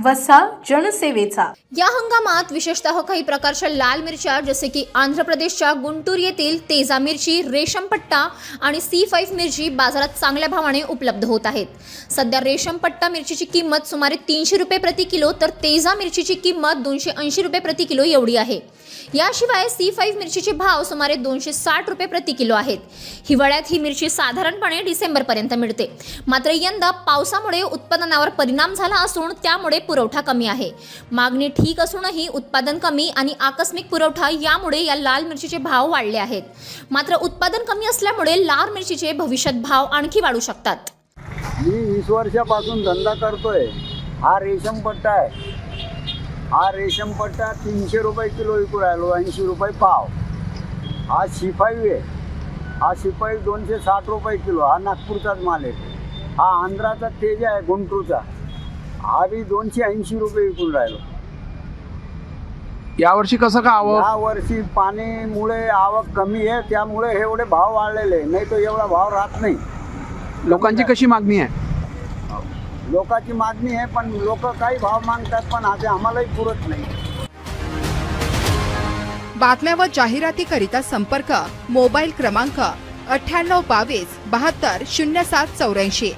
वसा जनसेवेचा। या हंगामात विशेषतः काही प्रकारच्या लाल मिरच्या जसे की आंध्र प्रदेशच्या गुंटूर येथील तेजा मिरची, रेशमपट्टा आणि C5 मिरची बाजारात चांगल्या भावाने उपलब्ध होत आहेत। सध्या रेशमपट्टा मिरचीची किंमत सुमारे 300 रुपये प्रति किलो तर तेजा मिरचीची किंमत 280 रुपये प्रति किलो एवढी आहे। याशिवाय C5 मिरचीचे भाव सुमारे 260 रुपये प्रति किलो आहेत। हिवाळ्यात ही मिरची साधारणपणे डिसेंबर पर्यंत मिळते, मात्र यंदा पावसामुळे उत्पादनावर परिणाम झाला असून त्यामुळे पुरवठा कमी आहे। मागणी ठीक असूनही उत्पादन कमी आणि आकस्मिक पुरवठा यामुळे या लाल मिरचीचे भाव वाढले आहेत। मात्र उत्पादन कमी असल्यामुळे लाल मिरचीचे भविष्यात भाव आणखी वाढू शकतात। मी 20 वर्षापासून धंदा करतोय। हा रेशमपट्टा आहे। हा रेशमपट्टा 300 रुपये किलो विकू राहिलो, 80 रुपये पाव। हा C5 आहे। हा C5 260 रुपये किलो। हा नागपूरचाच माल आहे। हा आंध्राचा तेजा आहे, गुंटूरचा। हा बी 280 रुपये विकून राहिलो। यावर्षी कसं का आवक? यावर्षी पाणीमुळे आवक कमी आहे, त्यामुळे हे एवढे भाव वाढलेले, नाही तर एवढा भाव राहत नाही। लोकांची कशी मागणी आहे? लोकांची मागणी आहे, पण लोक काही भाव मागतात, पण आता आम्हालाही पुरत नाही। बातम्या व जाहिरातीकरिता संपर्क मोबाईल क्रमांक 9822 72 0784।